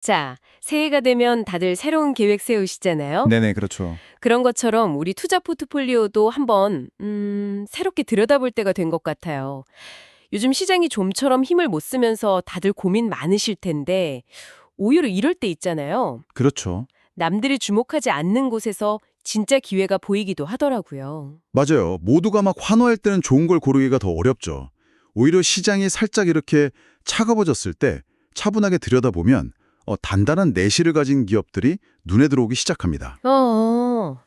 자, 새해가 되면 다들 새로운 계획 세우시잖아요. 네네, 그렇죠. 그런 것처럼 우리 투자 포트폴리오도 한번 새롭게 들여다볼 때가 된 것 같아요. 요즘 시장이 좀처럼 힘을 못 쓰면서 다들 고민 많으실 텐데 오히려 이럴 때 있잖아요. 그렇죠. 남들이 주목하지 않는 곳에서 진짜 기회가 보이기도 하더라고요. 맞아요. 모두가 막 환호할 때는 좋은 걸 고르기가 더 어렵죠. 오히려 시장이 살짝 이렇게 차가워졌을 때 차분하게 들여다보면 단단한 내실을 가진 기업들이 눈에 들어오기 시작합니다.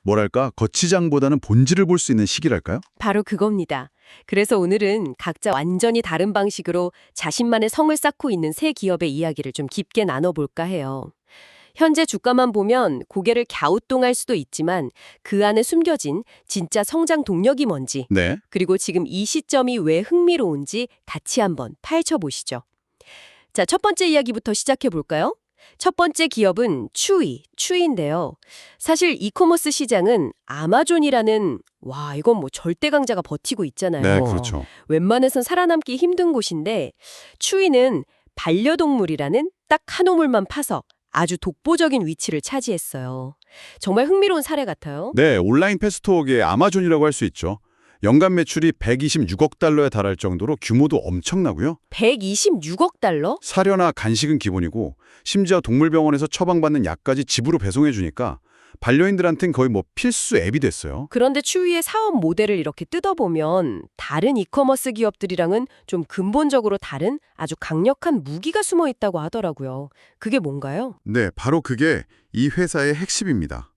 뭐랄까, 거치장보다는 본질을 볼 수 있는 시기랄까요? 바로 그겁니다. 그래서 오늘은 각자 완전히 다른 방식으로 자신만의 성을 쌓고 있는 새 기업의 이야기를 좀 깊게 나눠볼까 해요. 현재 주가만 보면 고개를 갸우뚱할 수도 있지만 그 안에 숨겨진 진짜 성장 동력이 뭔지, 네. 그리고 지금 이 시점이 왜 흥미로운지 같이 한번 파헤쳐 보시죠. 자, 첫 번째 이야기부터 시작해 볼까요? 첫 번째 기업은 추이인데요. 사실 이커머스 시장은 아마존이라는 이건 뭐 절대 강자가 버티고 있잖아요. 네, 그렇죠. 웬만해선 살아남기 힘든 곳인데 추이는 반려동물이라는 딱 한 오물만 파서 아주 독보적인 위치를 차지했어요. 정말 흥미로운 사례 같아요. 네, 온라인 패스트워크의 아마존이라고 할 수 있죠. 연간 매출이 126억 달러에 달할 정도로 규모도 엄청나고요. 126억 달러? 사료나 간식은 기본이고 심지어 동물병원에서 처방받는 약까지 집으로 배송해 주니까 반려인들한텐 거의 뭐 필수 앱이 됐어요. 그런데 추이의 사업 모델을 이렇게 뜯어보면 다른 이커머스 기업들이랑은 좀 근본적으로 다른 아주 강력한 무기가 숨어 있다고 하더라고요. 그게 뭔가요? 네, 바로 그게 이 회사의 핵심입니다.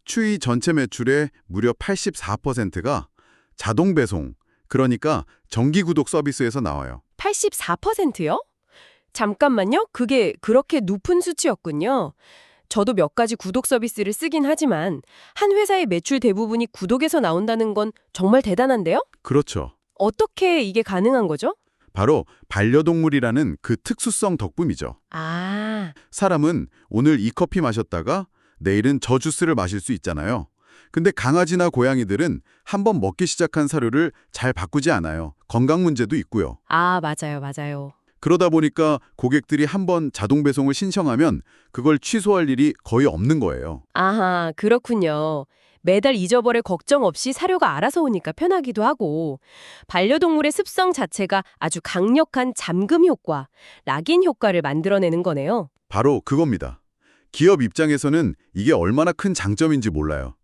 추이 전체 매출의 무려 84%가 자동 배송, 그러니까 정기 구독 서비스에서 나와요. 84%요? 잠깐만요. 그게 그렇게 높은 수치였군요. 저도 몇 가지 구독 서비스를 쓰긴 하지만 한 회사의 매출 대부분이 구독에서 나온다는 건 정말 대단한데요? 그렇죠. 어떻게 이게 가능한 거죠? 바로 반려동물이라는 그 특수성 덕분이죠. 아, 사람은 오늘 이 커피 마셨다가 내일은 저 주스를 마실 수 있잖아요. 근데 강아지나 고양이들은 한번 먹기 시작한 사료를 잘 바꾸지 않아요. 건강 문제도 있고요. 맞아요. 그러다 보니까 고객들이 한번 자동 배송을 신청하면 그걸 취소할 일이 거의 없는 거예요. 아하, 그렇군요. 매달 잊어버릴 걱정 없이 사료가 알아서 오니까 편하기도 하고 반려동물의 습성 자체가 아주 강력한 잠금 효과, 락인 효과를 만들어내는 거네요. 바로 그겁니다. 기업 입장에서는 이게 얼마나 큰 장점인지 몰라요.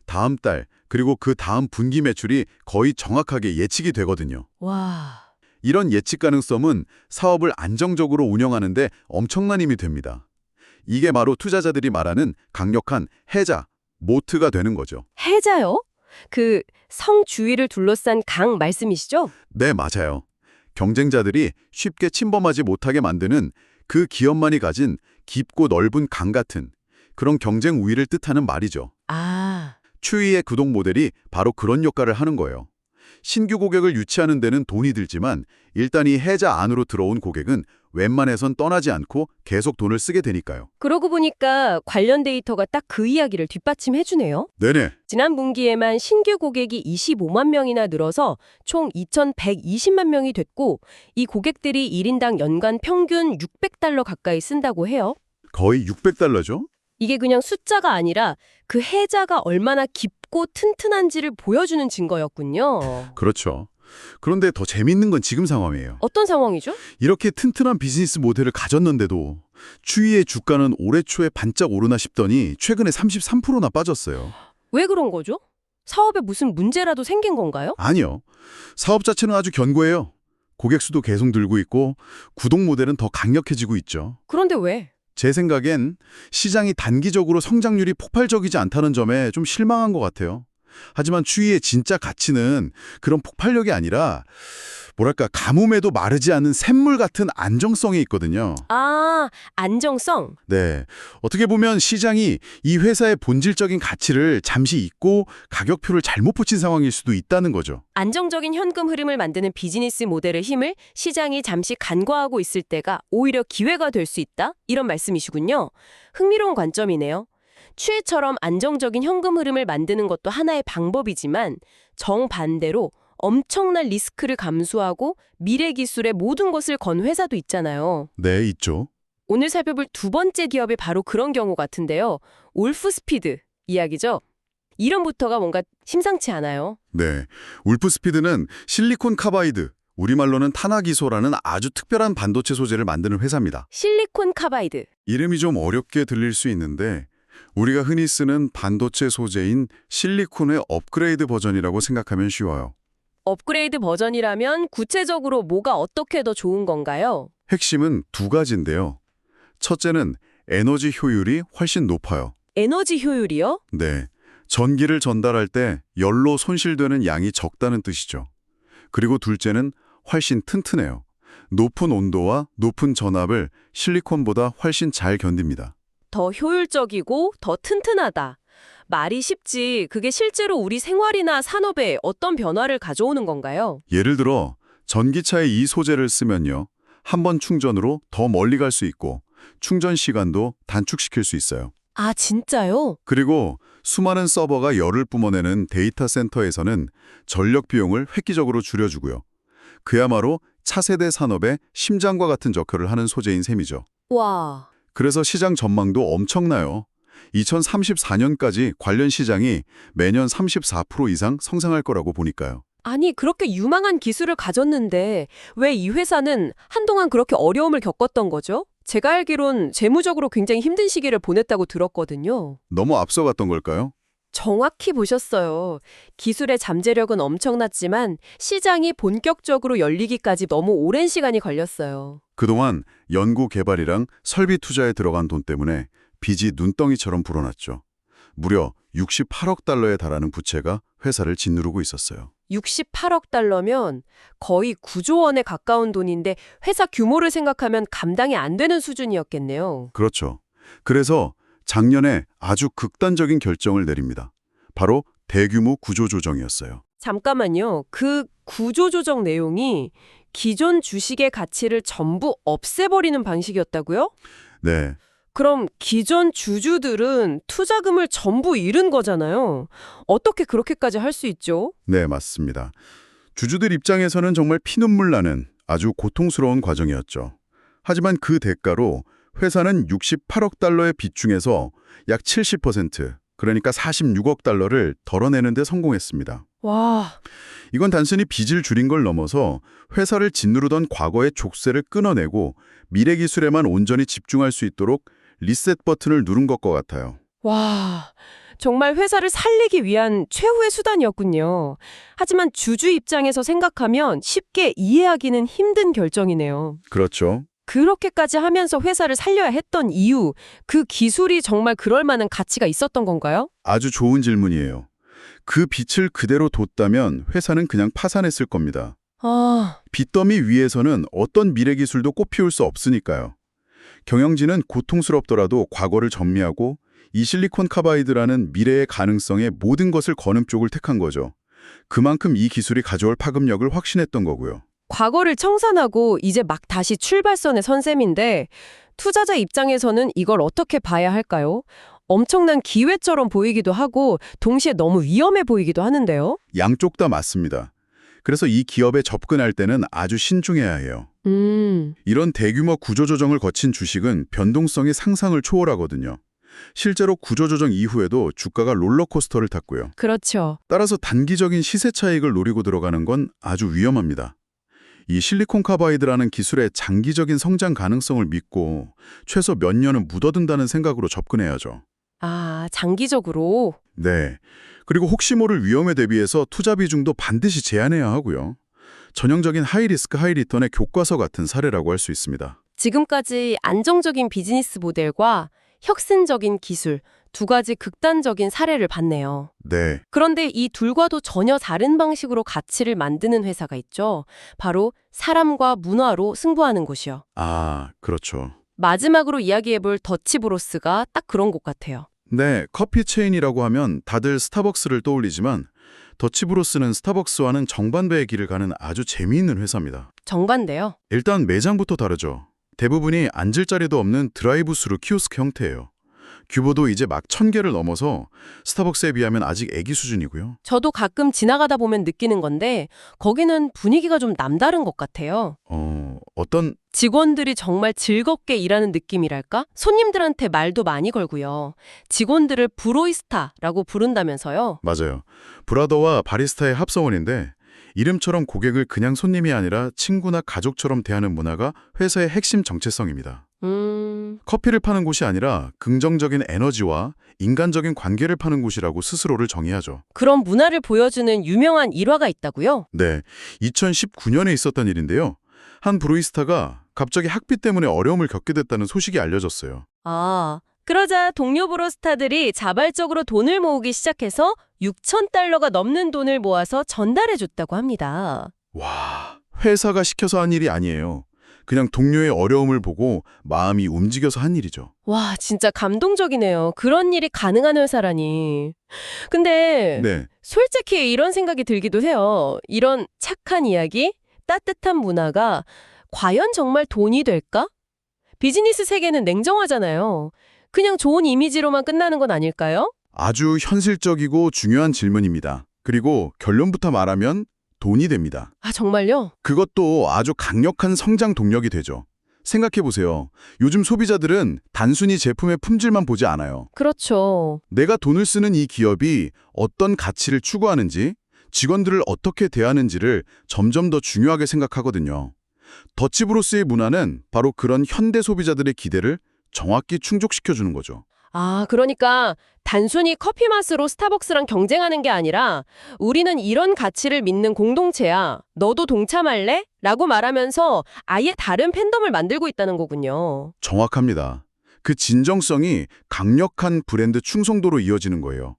다음 달, 그리고 그 다음 분기 매출이 거의 정확하게 예측이 되거든요. 와, 이런 예측 가능성은 사업을 안정적으로 운영하는데 엄청난 힘이 됩니다. 이게 바로 투자자들이 말하는 강력한 해자, 모트가 되는 거죠. 해자요? 그 성주위를 둘러싼 강 말씀이시죠? 네, 맞아요. 경쟁자들이 쉽게 침범하지 못하게 만드는 그 기업만이 가진 깊고 넓은 강 같은 그런 경쟁 우위를 뜻하는 말이죠. 아, 추이의 구독 모델이 바로 그런 역할을 하는 거예요. 신규 고객을 유치하는 데는 돈이 들지만 일단 이 해자 안으로 들어온 고객은 웬만해선 떠나지 않고 계속 돈을 쓰게 되니까요. 그러고 보니까 관련 데이터가 딱 그 이야기를 뒷받침해주네요. 네네. 지난 분기에만 신규 고객이 25만 명이나 늘어서 총 2,120만 명이 됐고 이 고객들이 1인당 연간 평균 600달러 가까이 쓴다고 해요. 거의 600달러죠? 이게 그냥 숫자가 아니라 그 해자가 얼마나 깊고 튼튼한지를 보여주는 증거였군요. 그렇죠. 그런데 더 재밌는 건 지금 상황이에요. 어떤 상황이죠? 이렇게 튼튼한 비즈니스 모델을 가졌는데도 추이의 주가는 올해 초에 반짝 오르나 싶더니 최근에 33%나 빠졌어요. 왜 그런 거죠? 사업에 무슨 문제라도 생긴 건가요? 아니요. 사업 자체는 아주 견고해요. 고객 수도 계속 늘고 있고 구독 모델은 더 강력해지고 있죠. 그런데 왜? 제 생각엔 시장이 단기적으로 성장률이 폭발적이지 않다는 점에 좀 실망한 것 같아요. 하지만 추이의 진짜 가치는 그런 폭발력이 아니라 뭐랄까 가뭄에도 마르지 않는 샘물 같은 안정성이 있거든요. 안정성. 네, 어떻게 보면 시장이 이 회사의 본질적인 가치를 잠시 잊고 가격표를 잘못 붙인 상황일 수도 있다는 거죠. 안정적인 현금 흐름을 만드는 비즈니스 모델의 힘을 시장이 잠시 간과하고 있을 때가 오히려 기회가 될 수 있다? 이런 말씀이시군요. 흥미로운 관점이네요. 추이처럼 안정적인 현금 흐름을 만드는 것도 하나의 방법이지만 정반대로 엄청난 리스크를 감수하고 미래 기술의 모든 것을 건 회사도 있잖아요. 네, 있죠. 오늘 살펴볼 두 번째 기업이 바로 그런 경우 같은데요. 울프스피드 이야기죠. 이름부터가 뭔가 심상치 않아요. 네, 울프스피드는 실리콘 카바이드, 우리말로는 탄화기소라는 아주 특별한 반도체 소재를 만드는 회사입니다. 실리콘 카바이드. 이름이 좀 어렵게 들릴 수 있는데 우리가 흔히 쓰는 반도체 소재인 실리콘의 업그레이드 버전이라고 생각하면 쉬워요. 업그레이드 버전이라면 구체적으로 뭐가 어떻게 더 좋은 건가요? 핵심은 두 가지인데요. 첫째는 에너지 효율이 훨씬 높아요. 에너지 효율이요? 네, 전기를 전달할 때 열로 손실되는 양이 적다는 뜻이죠. 그리고 둘째는 훨씬 튼튼해요. 높은 온도와 높은 전압을 실리콘보다 훨씬 잘 견딥니다. 더 효율적이고 더 튼튼하다. 말이 쉽지 그게 실제로 우리 생활이나 산업에 어떤 변화를 가져오는 건가요? 예를 들어 전기차에 이 소재를 쓰면요. 한 번 충전으로 더 멀리 갈 수 있고 충전 시간도 단축시킬 수 있어요. 아, 진짜요? 그리고 수많은 서버가 열을 뿜어내는 데이터 센터에서는 전력 비용을 획기적으로 줄여주고요. 그야말로 차세대 산업의 심장과 같은 역할을 하는 소재인 셈이죠. 와, 그래서 시장 전망도 엄청나요. 2034년까지 관련 시장이 매년 34% 이상 성장할 거라고 보니까요. 아니 그렇게 유망한 기술을 가졌는데 왜 이 회사는 한동안 그렇게 어려움을 겪었던 거죠? 제가 알기론 재무적으로 굉장히 힘든 시기를 보냈다고 들었거든요. 너무 앞서갔던 걸까요? 정확히 보셨어요. 기술의 잠재력은 엄청났지만 시장이 본격적으로 열리기까지 너무 오랜 시간이 걸렸어요. 그동안 연구 개발이랑 설비 투자에 들어간 돈 때문에 빚이 눈덩이처럼 불어났죠. 무려 68억 달러에 달하는 부채가 회사를 짓누르고 있었어요. 68억 달러면 거의 9조 원에 가까운 돈인데 회사 규모를 생각하면 감당이 안 되는 수준이었겠네요. 그렇죠. 그래서 작년에 아주 극단적인 결정을 내립니다. 바로 대규모 구조조정이었어요. 잠깐만요. 그 구조 조정 내용이 기존 주식의 가치를 전부 없애버리는 방식이었다고요? 네, 그럼 기존 주주들은 투자금을 전부 잃은 거잖아요. 어떻게 그렇게까지 할 수 있죠? 네, 맞습니다. 주주들 입장에서는 정말 피눈물 나는 아주 고통스러운 과정이었죠. 하지만 그 대가로 회사는 68억 달러의 빚 중에서 약 70%, 그러니까 46억 달러를 덜어내는 데 성공했습니다. 와, 이건 단순히 빚을 줄인 걸 넘어서 회사를 짓누르던 과거의 족쇄를 끊어내고 미래 기술에만 온전히 집중할 수 있도록 리셋 버튼을 누른 것과 같아요. 와, 정말 회사를 살리기 위한 최후의 수단이었군요. 하지만 주주 입장에서 생각하면 쉽게 이해하기는 힘든 결정이네요. 그렇죠. 그렇게까지 하면서 회사를 살려야 했던 이유, 그 기술이 정말 그럴 만한 가치가 있었던 건가요? 아주 좋은 질문이에요. 그 빚을 그대로 뒀다면 회사는 그냥 파산했을 겁니다. 아, 빚더미 위에서는 어떤 미래 기술도 꽃피울 수 없으니까요. 경영진은 고통스럽더라도 과거를 정리하고 이 실리콘 카바이드라는 미래의 가능성에 모든 것을 거는 쪽을 택한 거죠. 그만큼 이 기술이 가져올 파급력을 확신했던 거고요. 과거를 청산하고 이제 막 다시 출발선에 선 셈인데 투자자 입장에서는 이걸 어떻게 봐야 할까요? 엄청난 기회처럼 보이기도 하고 동시에 너무 위험해 보이기도 하는데요. 양쪽 다 맞습니다. 그래서 이 기업에 접근할 때는 아주 신중해야 해요. 이런 대규모 구조조정을 거친 주식은 변동성이 상상을 초월하거든요. 실제로 구조조정 이후에도 주가가 롤러코스터를 탔고요. 그렇죠. 따라서 단기적인 시세 차익을 노리고 들어가는 건 아주 위험합니다. 이 실리콘 카바이드라는 기술의 장기적인 성장 가능성을 믿고 최소 몇 년은 묻어둔다는 생각으로 접근해야죠. 아, 장기적으로. 네. 그리고 혹시 모를 위험에 대비해서 투자 비중도 반드시 제한해야 하고요. 전형적인 하이리스크 하이리턴의 교과서 같은 사례라고 할 수 있습니다. 지금까지 안정적인 비즈니스 모델과 혁신적인 기술, 두 가지 극단적인 사례를 봤네요. 네. 그런데 이 둘과도 전혀 다른 방식으로 가치를 만드는 회사가 있죠. 바로 사람과 문화로 승부하는 곳이요. 아, 그렇죠. 마지막으로 이야기해볼 더치브로스가 딱 그런 곳 같아요. 네, 커피 체인이라고 하면 다들 스타벅스를 떠올리지만 더치브로스는 스타벅스와는 정반대의 길을 가는 아주 재미있는 회사입니다. 정반대요. 일단 매장부터 다르죠. 대부분이 앉을 자리도 없는 드라이브 스루 키오스크 형태예요. 규모도 이제 막 1000개를 넘어서 스타벅스에 비하면 아직 애기 수준이고요. 저도 가끔 지나가다 보면 느끼는 건데 거기는 분위기가 좀 남다른 것 같아요. 어떤 직원들이 정말 즐겁게 일하는 느낌이랄까? 손님들한테 말도 많이 걸고요. 직원들을 브로이스타라고 부른다면서요. 맞아요. 브라더와 바리스타의 합성어인데 이름처럼 고객을 그냥 손님이 아니라 친구나 가족처럼 대하는 문화가 회사의 핵심 정체성입니다. 커피를 파는 곳이 아니라 긍정적인 에너지와 인간적인 관계를 파는 곳이라고 스스로를 정의하죠. 그런 문화를 보여주는 유명한 일화가 있다고요? 네, 2019년에 있었던 일인데요. 한 브로이스타가 갑자기 학비 때문에 어려움을 겪게 됐다는 소식이 알려졌어요. 아, 그러자 동료 브로스타들이 자발적으로 돈을 모으기 시작해서 6,000달러가 넘는 돈을 모아서 전달해줬다고 합니다. 와, 회사가 시켜서 한 일이 아니에요. 그냥 동료의 어려움을 보고 마음이 움직여서 한 일이죠. 와, 진짜 감동적이네요. 그런 일이 가능한 회사라니. 근데 네, 솔직히 이런 생각이 들기도 해요. 이런 착한 이야기, 따뜻한 문화가 과연 정말 돈이 될까? 비즈니스 세계는 냉정하잖아요. 그냥 좋은 이미지로만 끝나는 건 아닐까요? 아주 현실적이고 중요한 질문입니다. 그리고 결론부터 말하면 돈이 됩니다. 아, 정말요? 그것도 아주 강력한 성장 동력이 되죠. 생각해보세요. 요즘 소비자들은 단순히 제품의 품질만 보지 않아요. 그렇죠. 내가 돈을 쓰는 이 기업이 어떤 가치를 추구하는지, 직원들을 어떻게 대하는지를 점점 더 중요하게 생각하거든요. 더치브로스의 문화는 바로 그런 현대 소비자들의 기대를 정확히 충족시켜주는 거죠. 아, 그러니까 단순히 커피 맛으로 스타벅스랑 경쟁하는 게 아니라 우리는 이런 가치를 믿는 공동체야. 너도 동참할래? 라고 말하면서 아예 다른 팬덤을 만들고 있다는 거군요. 정확합니다. 그 진정성이 강력한 브랜드 충성도로 이어지는 거예요.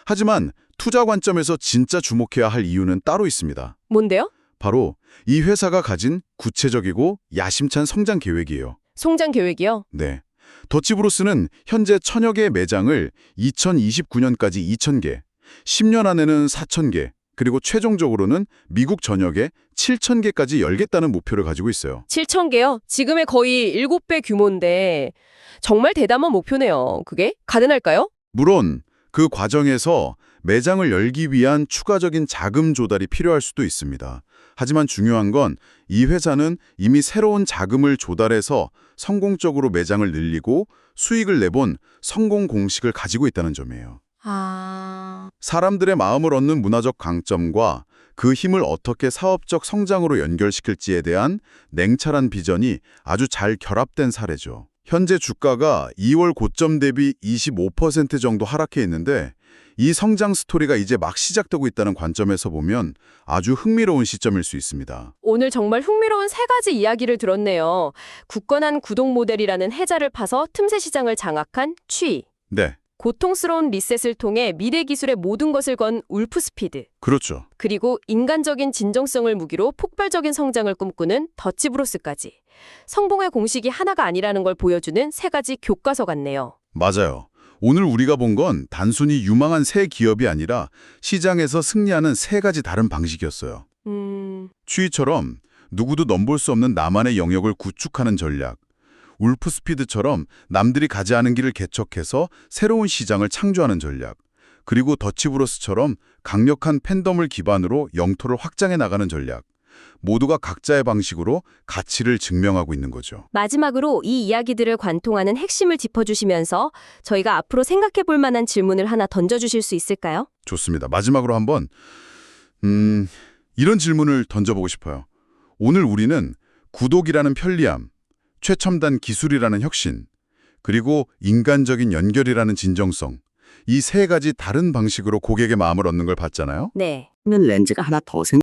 하지만 투자 관점에서 진짜 주목해야 할 이유는 따로 있습니다. 뭔데요? 바로 이 회사가 가진 구체적이고 야심찬 성장 계획이에요. 성장 계획이요? 네. 더치브로스는 현재 1000여 개의 매장을 2029년까지 2000개, 10년 안에는 4000개, 그리고 최종적으로는 미국 전역에 7000개까지 열겠다는 목표를 가지고 있어요. 7,000개요? 지금의 거의 7배 규모인데 정말 대담한 목표네요. 그게 가능할까요? 물론 그 과정에서 매장을 열기 위한 추가적인 자금 조달이 필요할 수도 있습니다. 하지만 중요한 건 이 회사는 이미 새로운 자금을 조달해서 성공적으로 매장을 늘리고 수익을 내본 성공 공식을 가지고 있다는 점이에요. 사람들의 마음을 얻는 문화적 강점과 그 힘을 어떻게 사업적 성장으로 연결시킬지에 대한 냉철한 비전이 아주 잘 결합된 사례죠. 현재 주가가 2월 고점 대비 25% 정도 하락해 있는데 이 성장 스토리가 이제 막 시작되고 있다는 관점에서 보면 아주 흥미로운 시점일 수 있습니다. 오늘 정말 흥미로운 3가지 이야기를 들었네요. 굳건한 구독 모델이라는 해자를 파서 틈새 시장을 장악한 취. 네, 고통스러운 리셋을 통해 미래 기술의 모든 것을 건 울프스피드. 그렇죠. 그리고 인간적인 진정성을 무기로 폭발적인 성장을 꿈꾸는 더치브로스까지. 성공의 공식이 하나가 아니라는 걸 보여주는 3가지 교과서 같네요. 맞아요. 오늘 우리가 본 건 단순히 유망한 새 기업이 아니라 시장에서 승리하는 3가지 다른 방식이었어요. 취처럼 누구도 넘볼 수 없는 나만의 영역을 구축하는 전략, 울프스피드처럼 남들이 가지 않은 길을 개척해서 새로운 시장을 창조하는 전략, 그리고 더치브로스처럼 강력한 팬덤을 기반으로 영토를 확장해 나가는 전략. 모두가 각자의 방식으로 가치를 증명하고 있는 거죠. 마지막으로 이 이야기들을 관통하는 핵심을 짚어주시면서 저희가 앞으로 생각해 볼 만한 질문을 하나 던져주실 수 있을까요? 좋습니다. 마지막으로 한번 이런 질문을 던져보고 싶어요. 오늘 우리는 구독이라는 편리함, 최첨단 기술이라는 혁신, 그리고 인간적인 연결이라는 진정성, 이 3가지 다른 방식으로 고객의 마음을 얻는 걸 봤잖아요. 네. 렌즈가 하나 더